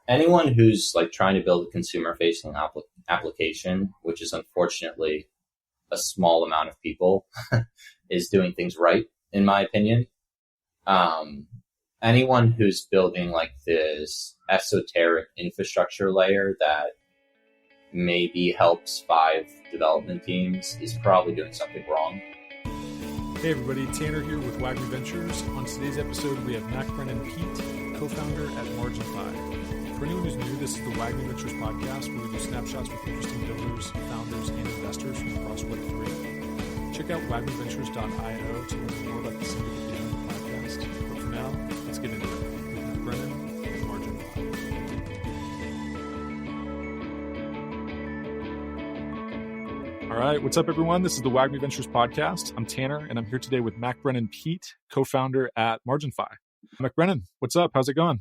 anyone who's like trying to build a consumer facing application, which is unfortunately a small amount of people, is doing things right, in my opinion. Anyone who's building like this esoteric infrastructure layer that maybe helps 5 development teams is probably doing something wrong. Hey everybody, Tanner here with WAGMI Ventures. On today's episode, we have MacBrennan Peet, co-founder at marginfi. For anyone who's new, this is the WAGMI Ventures podcast where we do snapshots with interesting builders, founders, and investors from across Web3. Check out wagmiventures.io to learn more about the syndicate beyond the podcast. But for now, let's get into it with MacBrennan and marginfi. All right, what's up, everyone? This is the WAGMI Ventures podcast. I'm Tanner, and I'm here today with MacBrennan Peet, co-founder at marginfi. MacBrennan, what's up? How's it going?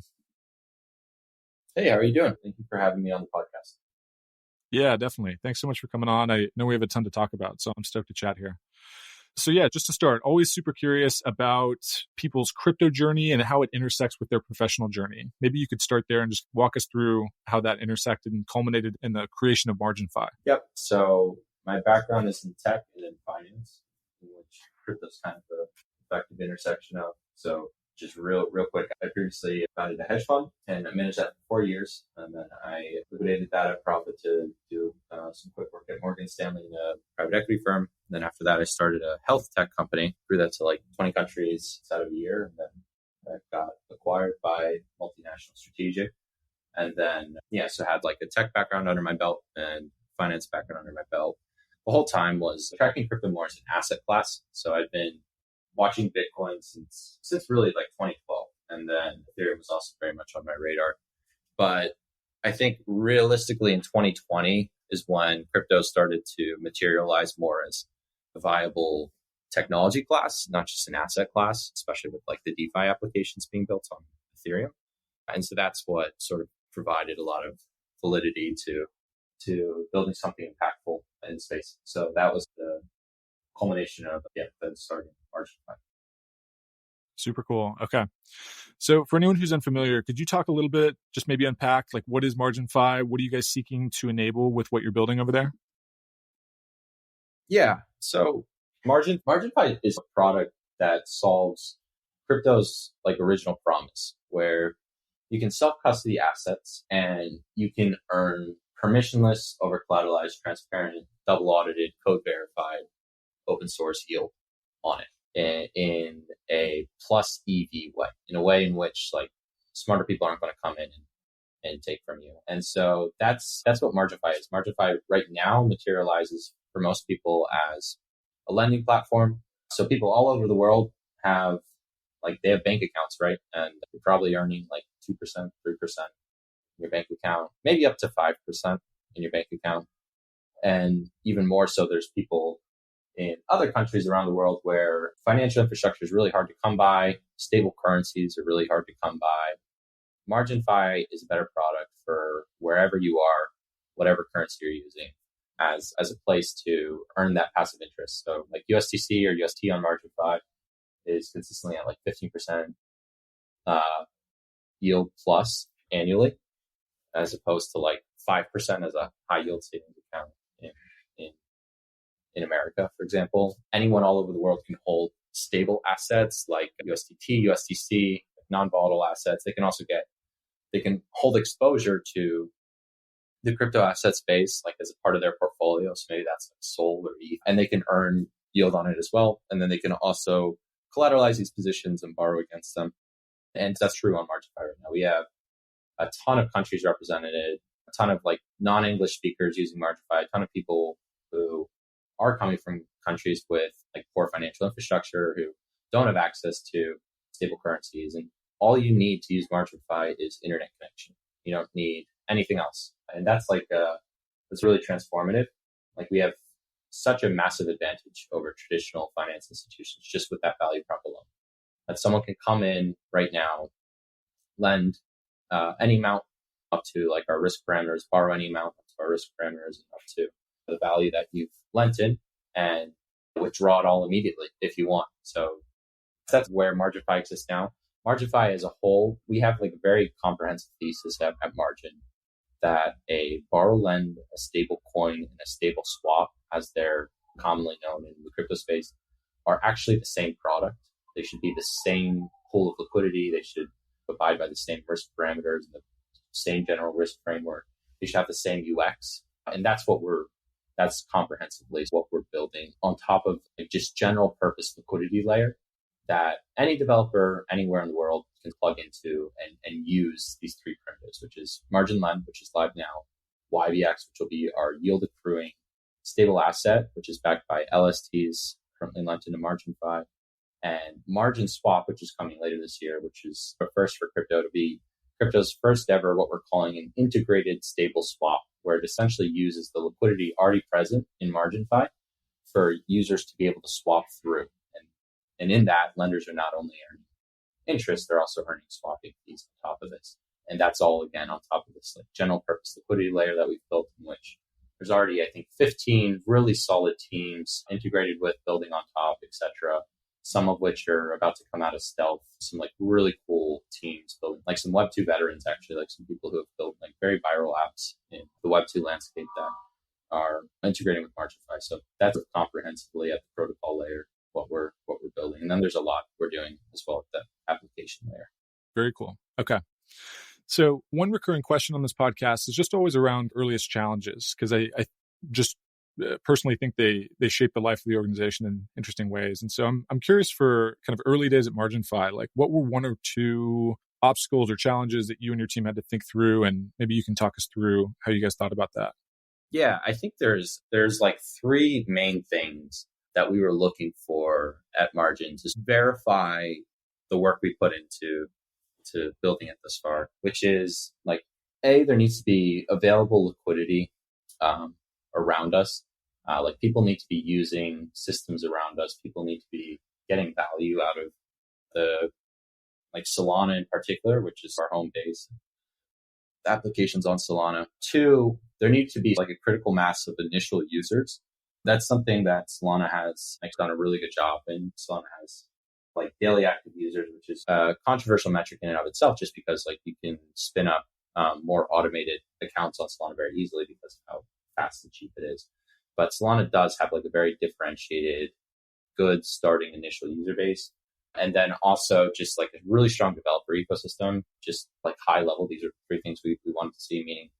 Hey, how are you doing? Thank you for having me on the podcast. Yeah, definitely. Thanks so much for coming on. I know we have a ton to talk about, so I'm stoked to chat here. So yeah, just to start, always super curious about people's crypto journey and how it intersects with their professional journey. Maybe you could start there and just walk us through how that intersected and culminated in the creation of marginfi. Yep. So my background is in tech and in finance, which crypto's kind of the effective intersection of. So just real quick, I previously founded a hedge fund and I managed that for 4 years. And then I liquidated that at profit to do some quick work at Morgan Stanley, a private equity firm. And then after that, I started a health tech company, grew that to like 20 countries inside of a year. And then that got acquired by multinational strategic. And then, so had like a tech background under my belt and finance background under my belt. The whole time was tracking crypto more as an asset class. So I've been watching Bitcoin since really like 2012. And then Ethereum was also very much on my radar. But I think realistically in 2020 is when crypto started to materialize more as a viable technology class, not just an asset class, especially with like the DeFi applications being built on Ethereum. And so that's what sort of provided a lot of validity to building something impactful in space. So that was the culmination of then starting marginfi. Super cool. Okay. So for anyone who's unfamiliar, could you talk a little bit, just maybe unpack, like what is marginfi? What are you guys seeking to enable with what you're building over there? Yeah. So marginfi is a product that solves crypto's like original promise, where you can self-custody assets and you can earn permissionless, over-collateralized, transparent, double-audited, code-verified, open-source yield on it in a plus EV way, in a way in which like smarter people aren't going to come in and take from you. And so that's what marginfi is. Marginfi right now materializes for most people as a lending platform. So people all over the world have they have bank accounts, right? And you're probably earning like 2%, 3% in your bank account, maybe up to 5% in your bank account. And even more so, there's people in other countries around the world where financial infrastructure is really hard to come by. Stable currencies are really hard to come by. marginfi is a better product for wherever you are, whatever currency you're using, as a place to earn that passive interest. So like USDC or UST on marginfi is consistently at like 15% yield plus annually, as opposed to like 5% as a high yield savings account in America, for example. Anyone all over the world can hold stable assets like USDT, USDC, non-volatile assets. They can hold exposure to the crypto asset space, like as a part of their portfolio. So maybe that's like SOL or ETH, and they can earn yield on it as well. And then they can also collateralize these positions and borrow against them. And that's true on marginfi right now. We have a ton of countries represented, a ton of like non-English speakers using marginfi, a ton of people who are coming from countries with like poor financial infrastructure, who don't have access to stable currencies. And all you need to use marginfi is internet connection. You don't need anything else. And that's that's really transformative. Like we have such a massive advantage over traditional finance institutions just with that value prop alone. That someone can come in right now, lend any amount up to like our risk parameters, borrow any amount up to our risk parameters and up to the value that you've lent in, and withdraw it all immediately if you want. So that's where marginfi exists now. MarginFi as a whole, we have like a very comprehensive thesis at Margin that a borrow lend, a stable coin, and a stable swap, as they're commonly known in the crypto space, are actually the same product. They should be the same pool of liquidity. They should abide by the same risk parameters and the same general risk framework. They should have the same UX. And that's comprehensively what we're building on top of like just general purpose liquidity layer that any developer anywhere in the world can plug into and use these three primitives, which is margin lend, which is live now, YBX, which will be our yield accruing stable asset, which is backed by LSTs currently lent into MarginFi, and margin swap, which is coming later this year, which is a first for crypto to be crypto's first ever, what we're calling an integrated stable swap, where it essentially uses the liquidity already present in MarginFi for users to be able to swap through. And in that, lenders are not only earning interest, they're also earning swapping fees on top of this. And that's all, again, on top of this like general purpose liquidity layer that we've built, in which there's already, I think, 15 really solid teams integrated with, building on top, etc. Some of which are about to come out of stealth. Some like really cool teams building, like some Web2 veterans, actually, like some people who have built like very viral apps in the Web2 landscape that are integrating with MarginFi. So that's comprehensively at the protocol layer what we're building. And then there's a lot we're doing as well at the application layer. Very cool. Okay. So one recurring question on this podcast is just always around earliest challenges, because I just personally think they shape the life of the organization in interesting ways. And so I'm curious for kind of early days at MarginFi, like what were one or two obstacles or challenges that you and your team had to think through? And maybe you can talk us through how you guys thought about that. Yeah, I think there's like three main things that we were looking for at Margin to verify the work we put into building it this far, which is like, A, there needs to be available liquidity around us. Like people need to be using systems around us. People need to be getting value out of the like Solana in particular, which is our home base. Applications on Solana. Two, there needs to be like a critical mass of initial users. That's something that Solana has done a really good job in. Solana has like daily active users, which is a controversial metric in and of itself, just because like you can spin up more automated accounts on Solana very easily because of how fast and cheap it is. But Solana does have like a very differentiated, good starting initial user base. And then also just like a really strong developer ecosystem, just like high level. These are three things we wanted to see, meaning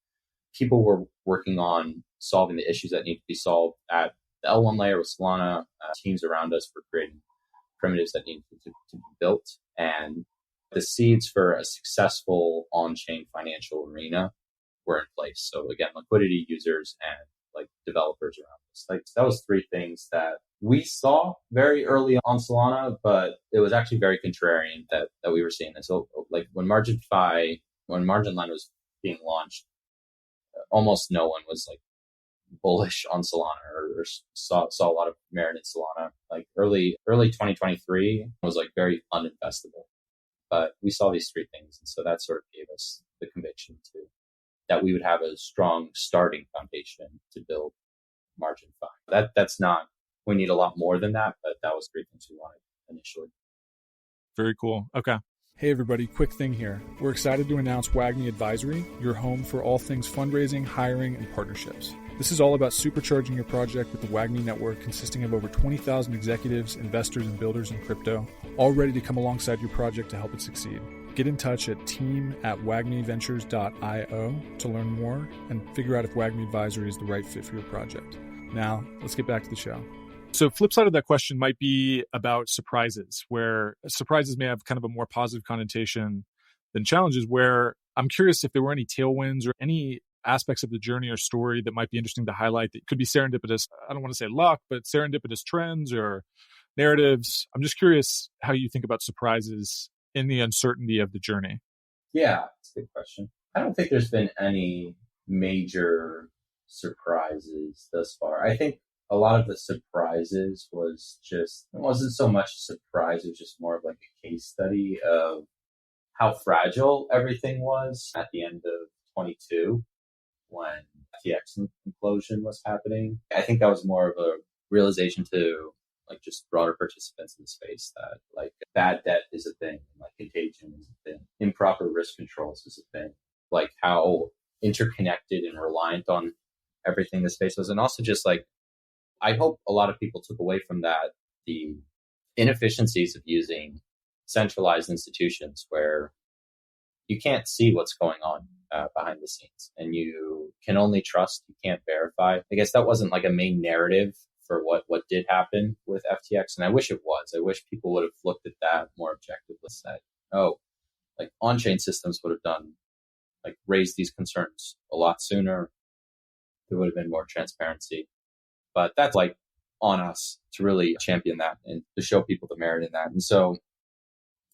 people were working on solving the issues that need to be solved at the L1 layer with Solana, teams around us for creating primitives that need to be built. And the seeds for a successful on-chain financial arena were in place. So again, liquidity, users, and like developers around us. Like that was three things that we saw very early on Solana, but it was actually very contrarian that we were seeing. And so like when Margin Lend was being launched, almost no one was like bullish on Solana or saw a lot of merit in Solana. Like early 2023 was like very uninvestable. But we saw these three things, and so that sort of gave us the conviction that we would have a strong starting foundation to build MarginFi. That's not, we need a lot more than that, but that was three things we wanted initially. Very cool. Okay. Hey everybody, quick thing here. We're excited to announce WAGMI Advisory, your home for all things fundraising, hiring, and partnerships. This is all about supercharging your project with the WAGMI network, consisting of over 20,000 executives, investors, and builders in crypto, all ready to come alongside your project to help it succeed. Get in touch at team@wagmiventures.io to learn more and figure out if WAGMI Advisory is the right fit for your project. Now, let's get back to the show. So flip side of that question might be about surprises, where surprises may have kind of a more positive connotation than challenges, where I'm curious if there were any tailwinds or any aspects of the journey or story that might be interesting to highlight that could be serendipitous. I don't want to say luck, but serendipitous trends or narratives. I'm just curious how you think about surprises in the uncertainty of the journey. Yeah, that's a good question. I don't think there's been any major surprises thus far. I think a lot of the surprises it wasn't so much a surprise, it was just more of like a case study of how fragile everything was at the end of 22 when FTX implosion was happening. I think that was more of a realization to like just broader participants in the space that like bad debt is a thing, like contagion is a thing, improper risk controls is a thing, like how interconnected and reliant on everything the space was. And also just like, I hope a lot of people took away from that the inefficiencies of using centralized institutions where you can't see what's going on behind the scenes and you can only trust, you can't verify. I guess that wasn't like a main narrative for what did happen with FTX. And I wish it was. I wish people would have looked at that more objectively, said, oh, like on-chain systems would have done, like raised these concerns a lot sooner. There would have been more transparency. But that's like on us to really champion that and to show people the merit in that. And so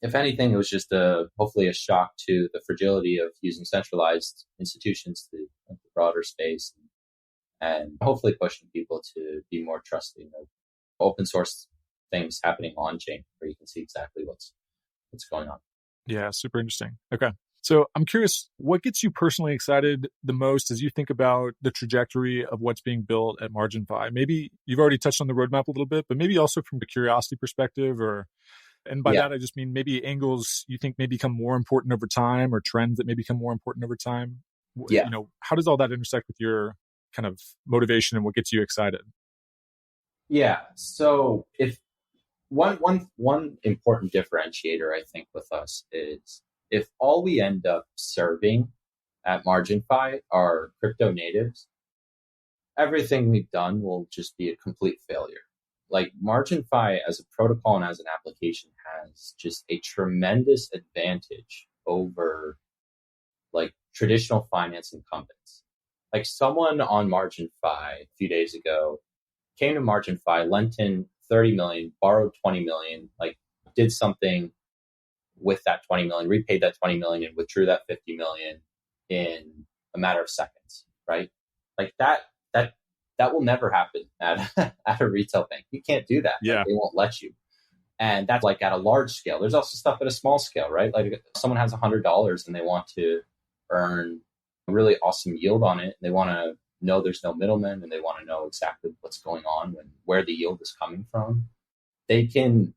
if anything, it was just hopefully a shock to the fragility of using centralized institutions to the broader space and hopefully pushing people to be more trusting of open source things happening on chain where you can see exactly what's going on. Yeah, super interesting. Okay. So I'm curious, what gets you personally excited the most as you think about the trajectory of what's being built at MarginFi? Maybe you've already touched on the roadmap a little bit, but maybe also from the curiosity perspective and by that, I just mean maybe angles you think may become more important over time or trends that may become more important over time. Yeah. You know, how does all that intersect with your kind of motivation and what gets you excited? Yeah. So if one important differentiator, I think, with us is if all we end up serving at MarginFi are crypto natives, everything we've done will just be a complete failure. Like MarginFi as a protocol and as an application has just a tremendous advantage over like traditional finance incumbents. Like someone on MarginFi a few days ago came to MarginFi, lent in 30 million, borrowed 20 million, like did something with that 20 million, repaid that 20 million and withdrew that 50 million in a matter of seconds, right? Like that will never happen at a retail bank. You can't do that. Yeah. Like, they won't let you. And that's like at a large scale. There's also stuff at a small scale, right? Like if someone has $100 and they want to earn a really awesome yield on it, and they want to know there's no middleman and they want to know exactly what's going on and where the yield is coming from, they can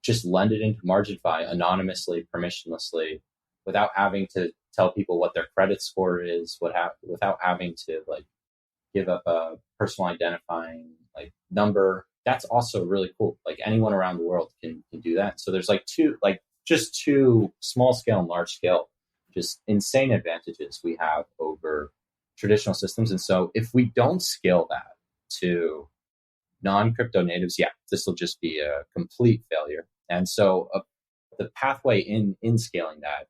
just lend it into MarginFi anonymously, permissionlessly, without having to tell people what their credit score is, without having to like give up a personal identifying like number. That's also really cool. Like anyone around the world can do that. So there's like two small scale and large scale, just insane advantages we have over traditional systems. And so if we don't scale that to non-crypto natives, this will just be a complete failure. And so the pathway in scaling that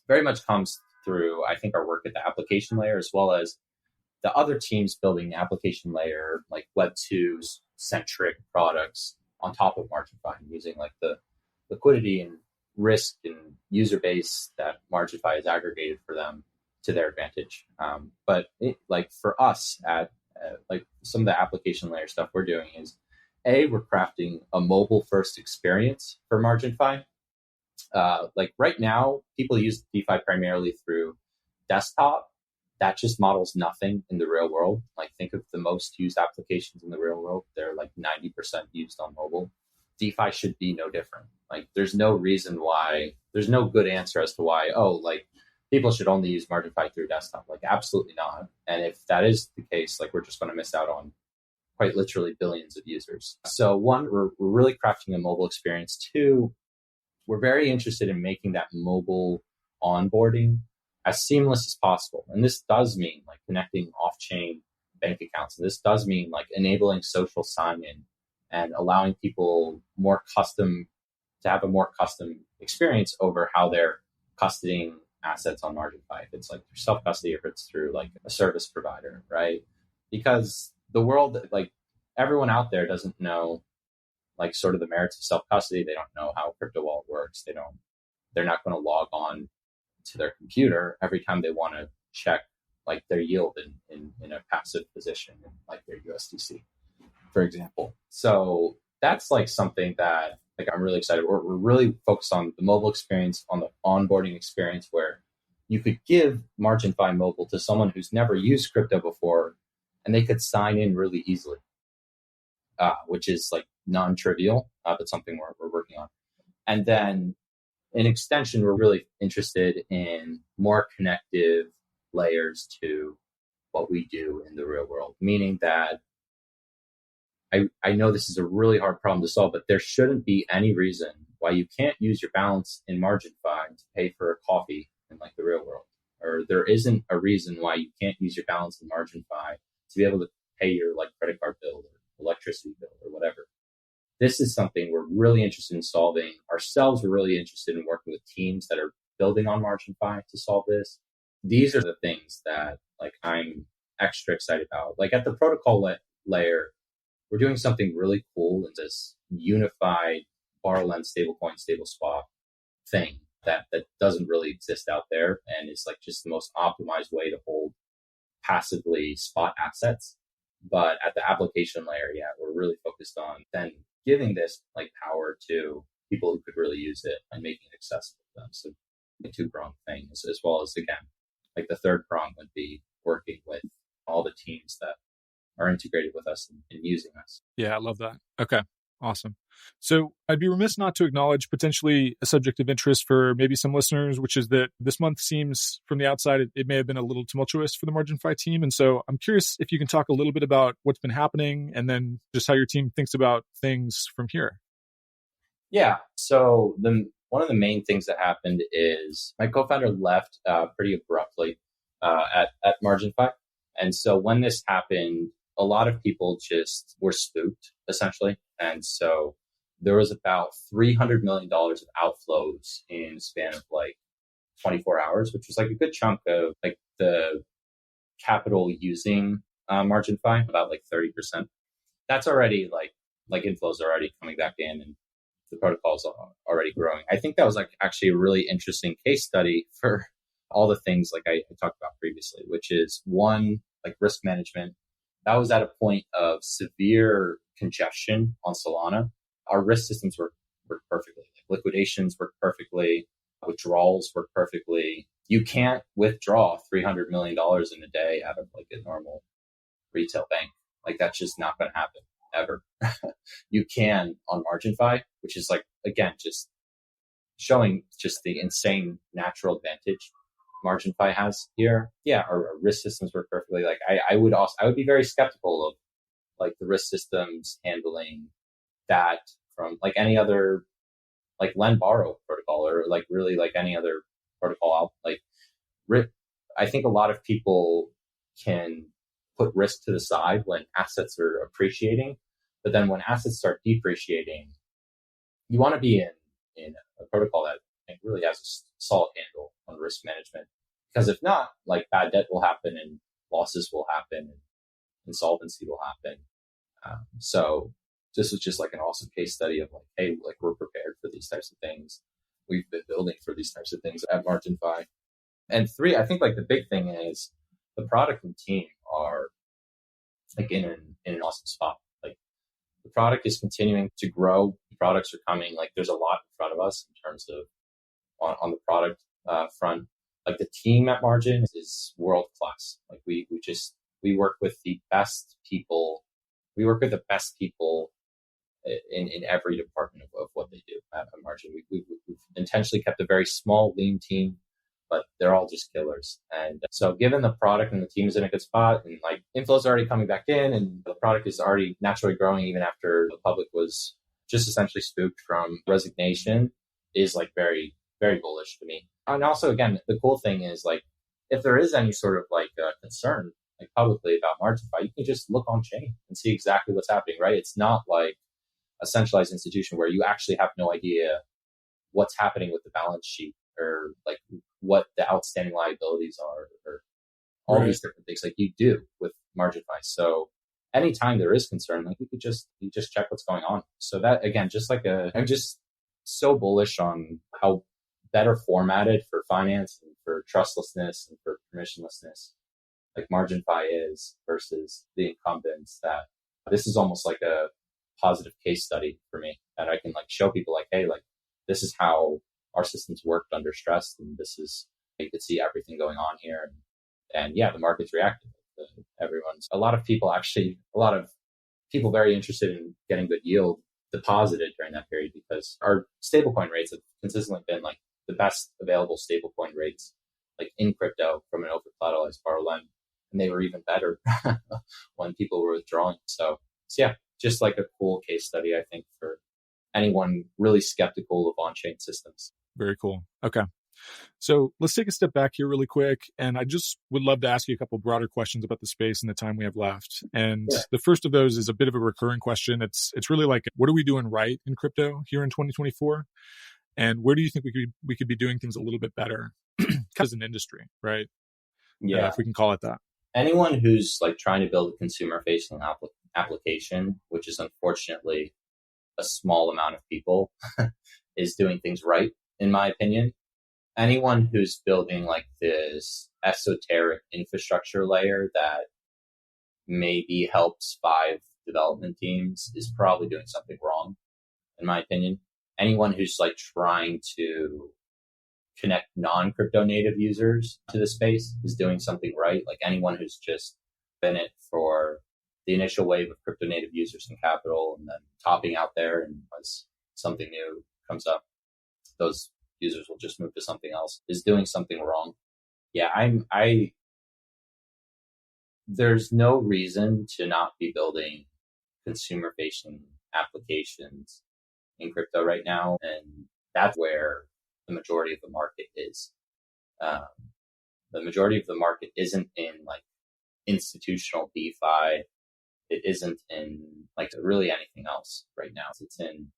very much comes through, I think, our work at the application layer, as well as the other teams building application layer, like Web 2 centric products on top of MarginFi, using like the liquidity and risk and user base that MarginFi has aggregated for them to their advantage. But like for us at like some of the application layer stuff we're doing is we're crafting a mobile first experience for MarginFi. Like right now, people use DeFi primarily through desktop. That just models nothing in the real world. Like think of the most used applications in the real world. They're like 90% used on mobile. DeFi should be no different. Like there's no reason why, there's no good answer as to why, like people should only use MarginFi through desktop. Like absolutely not. And if that is the case, like we're just going to miss out on quite literally billions of users. So one, we're really crafting a mobile experience. Two, we're very interested in making that mobile onboarding as seamless as possible. And this does mean like connecting off-chain bank accounts. And this does mean like enabling social sign-in and allowing people to have a more custom experience over how they're custodying assets on MarginFi. If it's like through self-custody or if it's through like a service provider, right? Because the world, like everyone out there doesn't know like sort of the merits of self-custody. They don't know how a crypto wallet works. They're not going to log on to their computer every time they want to check like their yield in a passive position in like their USDC, for example. So that's like something that like I'm really excited. We're really focused on the mobile experience, on the onboarding experience, where you could give MarginFi mobile to someone who's never used crypto before and they could sign in really easily. which is like non-trivial, but something we're working on. And then in extension, we're really interested in more connective layers to what we do in the real world, meaning that I know this is a really hard problem to solve, but there shouldn't be any reason why you can't use your balance in marginfi to pay for a coffee in like the real world. Or there isn't a reason why you can't use your balance in marginfi to be able to pay your like credit card bill or electricity bill or whatever. This is something we're really interested in solving ourselves. We're really interested in working with teams that are building on marginfi to solve this. These are the things that like I'm extra excited about. Like at the protocol layer, we're doing something really cool in this unified borrow lend stablecoin stable swap thing that doesn't really exist out there, and it's like just the most optimized way to hold passively spot assets. But at the application layer, yeah, we're really focused on then giving this like power to people who could really use it and making it accessible to them. So the two-pronged thing, as well as, again, like the third prong would be working with all the teams that are integrated with us and using us. Yeah, I love that. Okay, awesome. So I'd be remiss not to acknowledge potentially a subject of interest for maybe some listeners, which is that this month seems from the outside, it may have been a little tumultuous for the marginfi team. And so I'm curious if you can talk a little bit about what's been happening and then just how your team thinks about things from here. Yeah. So one of the main things that happened is my co-founder left pretty abruptly at marginfi. And so when this happened, a lot of people just were spooked, essentially. And so there was about $300 million of outflows in a span of like 24 hours, which was like a good chunk of like the capital using marginfi, about like 30%. That's already like inflows are already coming back in and the protocols are already growing. I think that was like actually a really interesting case study for all the things like I talked about previously, which is one, like risk management. That was at a point of severe congestion on Solana. Our risk systems worked perfectly. Like liquidations worked perfectly. Withdrawals worked perfectly. You can't withdraw $300 million in a day out of like a normal retail bank. Like that's just not going to happen ever. You can on marginfi, which is like, again, just showing just the insane natural advantage marginfi has here. Yeah, our risk systems work perfectly. Like I would be very skeptical of like the risk systems handling that from like any other like lend borrow protocol or like really like any other protocol. Like I think a lot of people can put risk to the side when assets are appreciating, but then when assets start depreciating, you want to be in a protocol that really has a solid handle on risk management. Because if not, like bad debt will happen and losses will happen and insolvency will happen. So this was just like an awesome case study of like, hey, like we're prepared for these types of things. We've been building for these types of things at marginfi. And three, I think like the big thing is the product and team are like in an awesome spot. Like the product is continuing to grow. Products are coming. Like there's a lot in front of us in terms of on the product front. Like the team at Margin is world class. Like we work with the best people. We work with the best people in every department of what they do at Margin. We've intentionally kept a very small, lean team, but they're all just killers. And so given the product and the team is in a good spot and like inflows are already coming back in and the product is already naturally growing even after the public was just essentially spooked from resignation is like very, very bullish to me. And also, again, the cool thing is like, if there is any sort of like concern like publicly about marginfi, you can just look on chain and see exactly what's happening, right? It's not like a centralized institution where you actually have no idea what's happening with the balance sheet or like what the outstanding liabilities are or all these different things like you do with marginfi. So anytime there is concern, like you just check what's going on. So that, again, just like I'm just so bullish on how better formatted for finance and for trustlessness and for permissionlessness like marginfi is versus the incumbents, that this is almost like a positive case study for me that I can like show people like, hey, like this is how our systems worked under stress and this is, you could see everything going on here. And yeah, the market's reacting. A lot of people very interested in getting good yield deposited during that period because our stablecoin rates have consistently been like the best available stablecoin rates like in crypto from an over collateralized borrow lend. And they were even better when people were withdrawing. So yeah, just like a cool case study, I think, for anyone really skeptical of on-chain systems. Very cool. Okay. So let's take a step back here really quick. And I just would love to ask you a couple broader questions about the space in the time we have left. And the first of those is a bit of a recurring question. It's really like, what are we doing right in crypto here in 2024? And where do you think we could be doing things a little bit better as an industry, right? Yeah. If we can call it that. Anyone who's like trying to build a consumer-facing application, which is unfortunately a small amount of people, is doing things right, in my opinion. Anyone who's building like this esoteric infrastructure layer that maybe helps 5 development teams is probably doing something wrong, in my opinion. Anyone who's like trying to connect non-crypto native users to the space is doing something right. Like anyone who's just been it for the initial wave of crypto native users and capital and then topping out there, and once something new comes up, those users will just move to something else, is doing something wrong. Yeah, there's no reason to not be building consumer facing applications in crypto right now. And that's where the majority of the market is. The majority of the market isn't in like institutional DeFi. It isn't in like really anything else right now. It's in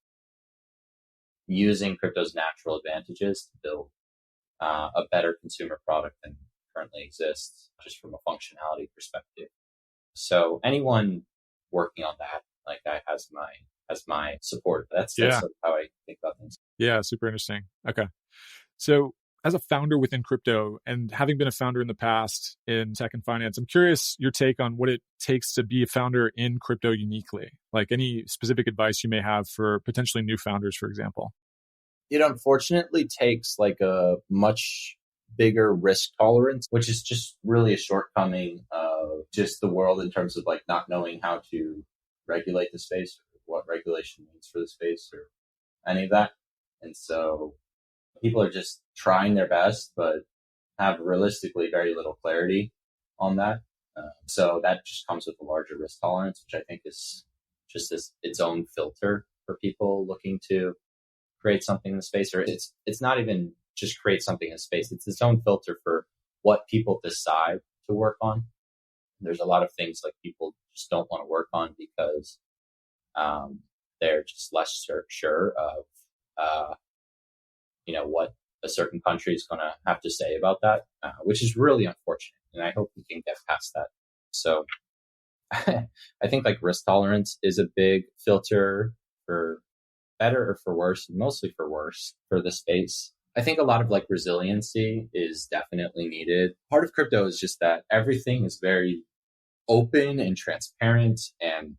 using crypto's natural advantages to build a better consumer product than currently exists, just from a functionality perspective. So anyone working on that, like, has my support. That's sort of how I think about things. Yeah, super interesting. Okay. So as a founder within crypto and having been a founder in the past in tech and finance, I'm curious your take on what it takes to be a founder in crypto uniquely, like any specific advice you may have for potentially new founders, for example. It unfortunately takes like a much bigger risk tolerance, which is just really a shortcoming of just the world in terms of like not knowing how to regulate the space, or what regulation means for the space, or any of that. And so people are just trying their best, but have realistically very little clarity on that. So that just comes with a larger risk tolerance, which I think is just its own filter for people looking to create something in the space. Or it's not even just create something in space. It's its own filter for what people decide to work on. There's a lot of things like people just don't want to work on because they're just less sure of what a certain country is going to have to say about that, which is really unfortunate. And I hope we can get past that. So I think like risk tolerance is a big filter for better or for worse, mostly for worse for the space. I think a lot of like resiliency is definitely needed. Part of crypto is just that everything is very open and transparent, and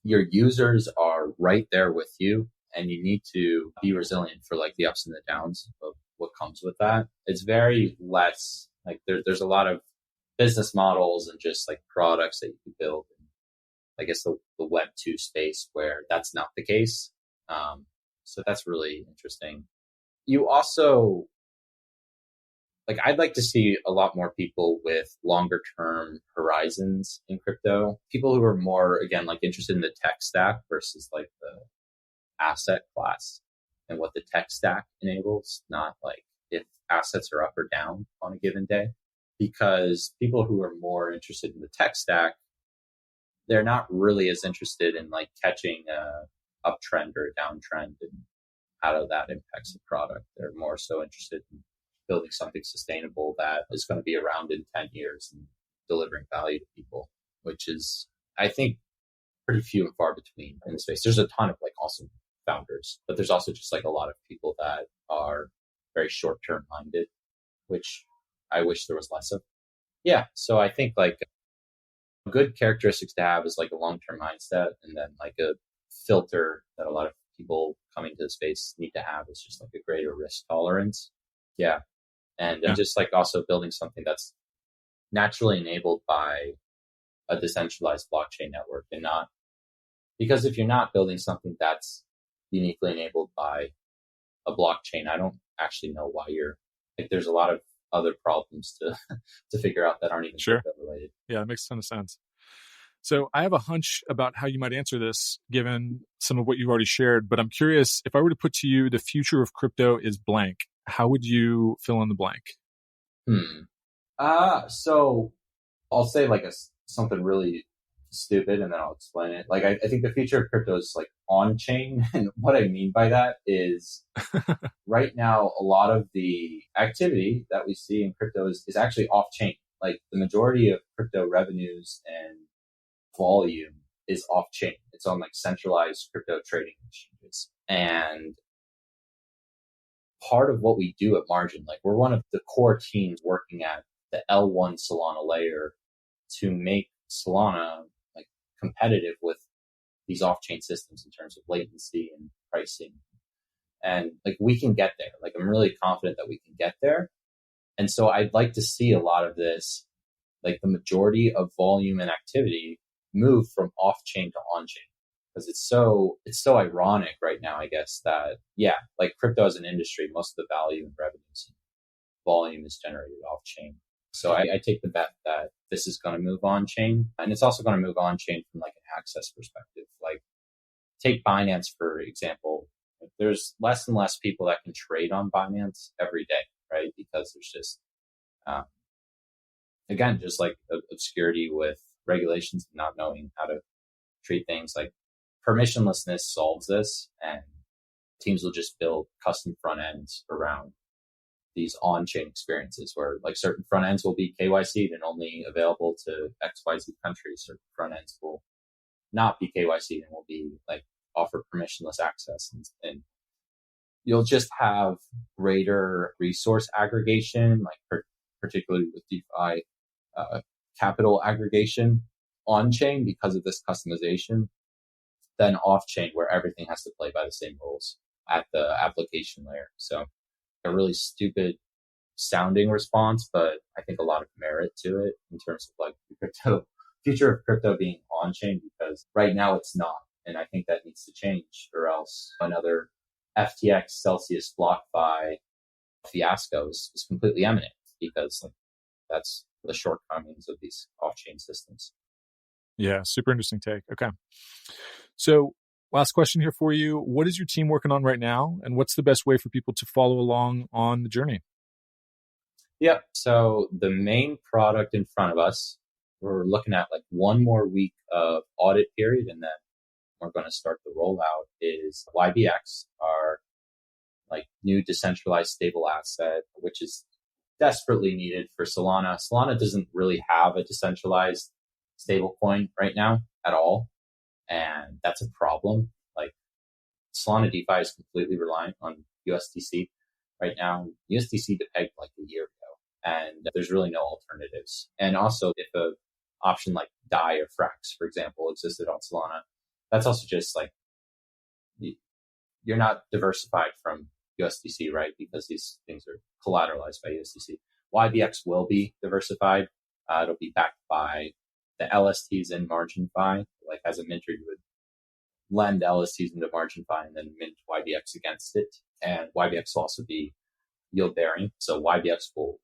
your users are right there with you, and you need to be resilient for like the ups and the downs of what comes with that. It's very less like there's a lot of business models and just like products that you can build in, I guess, the Web 2 space where that's not the case. So that's really interesting. You also, like, I'd like to see a lot more people with longer term horizons in crypto. People who are more, again, like interested in the tech stack versus like the asset class and what the tech stack enables, not like if assets are up or down on a given day. Because people who are more interested in the tech stack, they're not really as interested in like catching a uptrend or a downtrend and how that impacts the product. They're more so interested in building something sustainable that is going to be around in 10 years and delivering value to people, which is, I think, pretty few and far between in the space. There's a ton of like awesome founders, but there's also just like a lot of people that are very short-term minded, which I wish there was less of. Yeah. So I think like good characteristics to have is like a long-term mindset, and then like a filter that a lot of people coming to the space need to have is just like a greater risk tolerance. Yeah. And just like also building something that's naturally enabled by a decentralized blockchain network and not, because if you're not building something that's uniquely enabled by a blockchain, I don't actually know why you're like, there's a lot of other problems to figure out that aren't even Sure. crypto related. Yeah, it makes a ton of sense. So I have a hunch about how you might answer this, given some of what you've already shared, but I'm curious, if I were to put to you, the future of crypto is blank, how would you fill in the blank? So I'll say like something really stupid and then I'll explain it. Like, I think the future of crypto is like on chain. And what I mean by that is right now, a lot of the activity that we see in crypto is actually off chain. Like the majority of crypto revenues and volume is off chain. It's on like centralized crypto trading exchanges. And part of what we do at Margin, like we're one of the core teams working at the L1 Solana layer to make Solana like competitive with these off-chain systems in terms of latency and pricing. And like we can get there. Like I'm really confident that we can get there. And so I'd like to see a lot of this, like the majority of volume and activity move from off-chain to on-chain. Because it's so ironic right now, I guess, that, yeah, like crypto as an industry, most of the value and revenues and volume is generated off-chain. So I take the bet that this is going to move on-chain. And it's also going to move on-chain from like an access perspective. Like take Binance, for example. There's less and less people that can trade on Binance every day, right? Because there's just, again, just like obscurity with regulations and not knowing how to treat things. Like permissionlessness solves this, and teams will just build custom front ends around these on-chain experiences where like certain front ends will be KYC'd and only available to XYZ countries. Certain front ends will not be KYC'd and will be like offer permissionless access. And you'll just have greater resource aggregation, like particularly with DeFi, capital aggregation on-chain because of this customization, than off-chain where everything has to play by the same rules at the application layer. So a really stupid sounding response, but I think a lot of merit to it in terms of like the future of crypto being on-chain, because right now it's not. And I think that needs to change, or else another FTX Celsius BlockFi fiasco is completely imminent, because like that's the shortcomings of these off-chain systems. Yeah, super interesting take. Okay. So last question here for you. What is your team working on right now? And what's the best way for people to follow along on the journey? Yep. So the main product in front of us, we're looking at like one more week of audit period, and then we're going to start the rollout, is YBX, our like new decentralized stable asset, which is desperately needed for Solana. Solana doesn't really have a decentralized stable coin right now at all. And that's a problem. Like Solana DeFi is completely reliant on USDC right now. USDC depegged like a year ago, and there's really no alternatives. And also, if a option like DAI or Frax, for example, existed on Solana, that's also just like, you're not diversified from USDC, right? Because these things are collateralized by USDC. YBX will be diversified. It'll be backed by the LSTs in marginfi. Like as a minter, you would lend LSTs into marginfi and then mint YBX against it. And YBX will also be yield bearing. So YBX will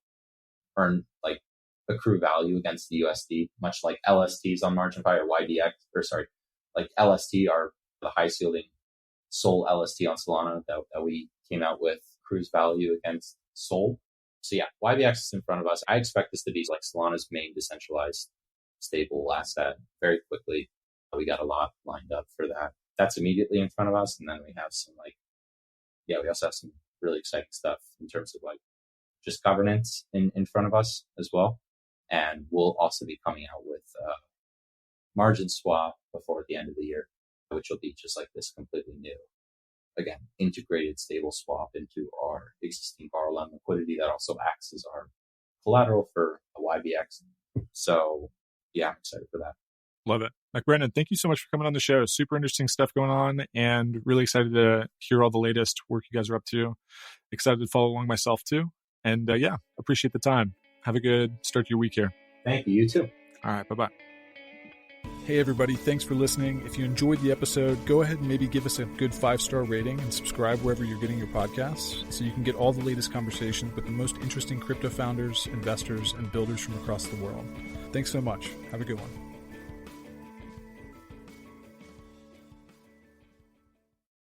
earn like accrue value against the USD, much like LSTs on marginfi or like LST are the highest yielding SOL LST on Solana that we came out with, accrues value against SOL. So yeah, YBX is in front of us. I expect this to be like Solana's main decentralized stable asset very quickly. We got a lot lined up for that. That's immediately in front of us. And then we have some we also have some really exciting stuff in terms of like just governance in front of us as well. And we'll also be coming out with margin swap before the end of the year, which will be just like this completely new, again, integrated stable swap into our existing borrow-lend liquidity that also acts as our collateral for a YBX. So yeah, I'm excited for that. Love it. MacBrennan, thank you so much for coming on the show. Super interesting stuff going on, and really excited to hear all the latest work you guys are up to. Excited to follow along myself too. And appreciate the time. Have a good start to your week here. Thank you. You too. All right. Bye-bye. Hey everybody, thanks for listening. If you enjoyed the episode, go ahead and maybe give us a good 5-star rating and subscribe wherever you're getting your podcasts so you can get all the latest conversations with the most interesting crypto founders, investors, and builders from across the world. Thanks so much. Have a good one.